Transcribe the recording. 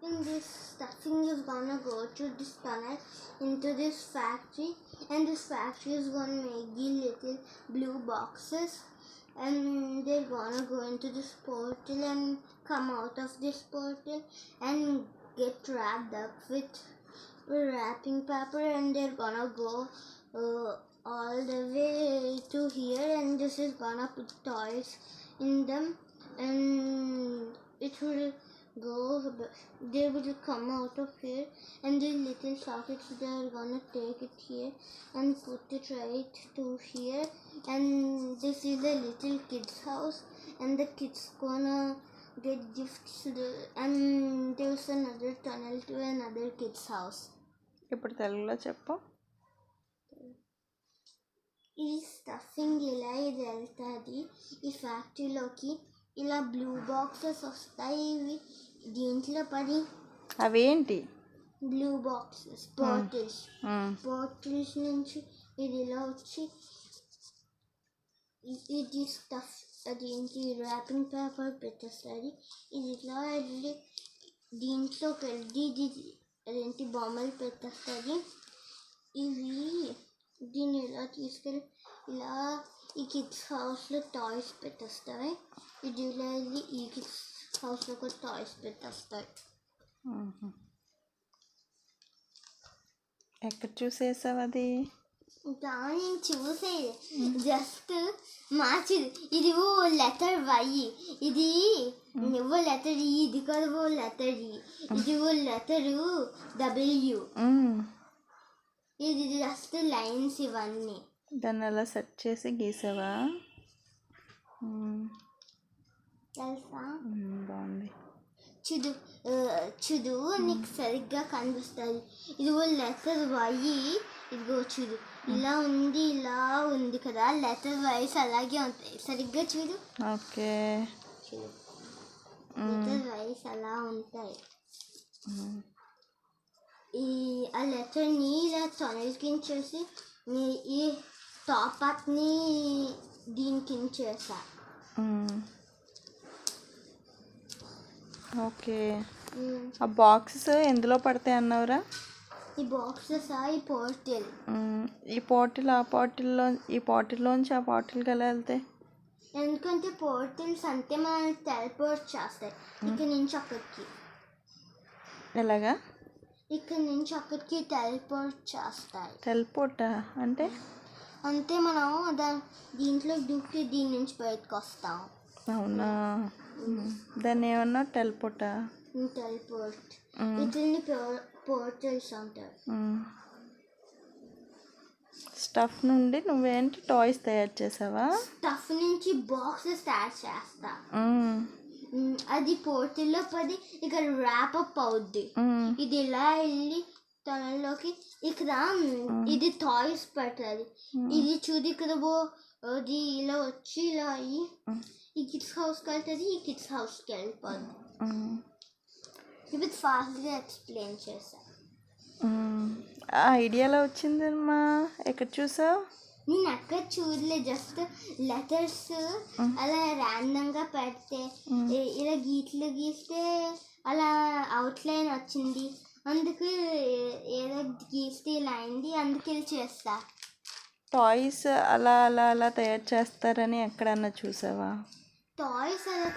And this stuffing is gonna go through this tunnel into this factory, and this factory is gonna make the little blue boxes, and they're gonna go into this portal and come out of this portal and get wrapped up with wrapping paper, and they're gonna go all the way to here, and this is gonna put toys in them, and it will go, they will come out of here, and the little sockets, they're gonna take it here and put it right to here, and this is a little kid's house, and the kids gonna get gifts, and there's another tunnel to another kid's house. ఇప్పుడు తెలుగులో చెప్పు. ఈ stuffing ఇలా ఇది వెళ్తుంది ఈ ఫ్యాక్టరీలోకి, ఇలా blue boxes వస్తాయి, ఇవి దీంట్లో పడి. అవేంటి? బ్లూ బాక్సెస్, పోర్టల్స్ నుంచి ఇది ఇలా వచ్చి ఇది స్టఫ్, అదేంటి ర్యాపింగ్ పేపర్ పెట్టేస్తుంది, ఇది ఇట్లా వెళ్ళి దీంట్లోకి వెళ్ళి ఇది అదేంటి బొమ్మలు పెట్టేస్తుంది. ఇవి దీన్ని ఇలా తీసుకెళ్ళి ఇలా ఈ కిడ్స్ హౌస్లో టాయ్స్ పెట్టేస్తాయి, ఇది ఇలా వెళ్ళి ఈ కిడ్స్ హౌస్లో కూడా టాయ్స్ పెట్టేస్తాయి. ఎక్కడ చూసేసావు అది? దాన్ని చూసేది జస్ట్ మార్చింది. ఇది ఓ లెటర్ వై, ఇది ఓ లెటర్ ఈ, ఇది కదా ఓ లెటర్ ఈ, ఇది ఓ లెటరు డబ్ల్యూ, ఇది జస్ట్ లైన్స్ ఇవన్నీ. దాన్ని అలా సెట్ చేసి గీసావా? తెలుసా? బాగుంది. చూడు నీకు సరిగ్గా కనిపిస్తుంది. ఇది ఓ లెటర్ వై, ఇదిగో చూడు ఇలా ఉంది, ఇలా ఉంది కదా, లెటర్ వైస్ అలాగే ఉంటాయి, సరిగ్గా చూడు. ఓకే, చూడు లెటర్ వైస్ అలా ఉంటాయి. ఆ లెటర్ని ఇలా తొలగించేసి ఈ టాప్ పార్ట్ని దీనికి చేసా. ఓకే, ఆ బాక్సెస్ ఎందులో పడతాయి అన్నవరా? ఈ బాక్సెస్ ఈ పోర్టల్, ఈ పోర్టల్లోంచి ఆ పోర్టల్కి ఎలా వెళ్తాయి? ఎందుకంటే పోర్టల్స్ అంటే మనల్ని టెలిపోర్ట్ చేస్తాయి ఇక్కడ నుంచి అక్కడికి. ఎలాగా? ఇక్కడ నుంచి అక్కడికి టెలిపోర్ట్ చేస్తాయి. టెలిపోర్టా అంటే? అంటే మనం దీంట్లో దూకి దీని నుంచి బయటకు వస్తాం. అవునా, దాన్ని ఏమన్నా టెలిపోర్టా? టెలిపోర్ట్, వీటిని పోర్టల్స్ అంటారు. స్టఫ్ నుండి నువ్వేంటి టాయ్స్ తయారు చేసావా? స్టఫ్ నుంచి బాక్సెస్ తయారు చేస్తా, అది పోర్టల్లో పడి ఇక్కడ ర్యాప్ అప్ అవుద్ది. ఇది ఇలా వెళ్ళి తనలోకి ఇక్కడ ఇది టాయ్స్ పడుతుంది, ఇది చూడు ఇక్కడ అది ఇలా వచ్చి ఇలా అయ్యి ఈ కిడ్స్ హౌస్కి వెళ్తుంది, ఈ కిడ్స్ హౌస్కి వెళ్ళిపోద్ది. ఇప్పుడు ఫాస్ట్గా ఎక్స్ప్లెయిన్ చేశా. ఆ ఐడియాలో వచ్చిందమ్మా, ఎక్కడ చూసావు? నేను ఎక్కడ చూడలే, జస్ట్ లెటర్స్ అలా ర్యాండమ్గా పెడితే ఇలా గీట్లు గీస్తే అలా అవుట్లైన్ వచ్చింది, అందుకు ఏదో గీస్తే ఇలా అయింది, అందుకే చేస్తా. టాయ్స్ అలా అలా అలా తయారు చేస్తారని ఎక్కడన్నా చూసావా? టాయ్స్ అలా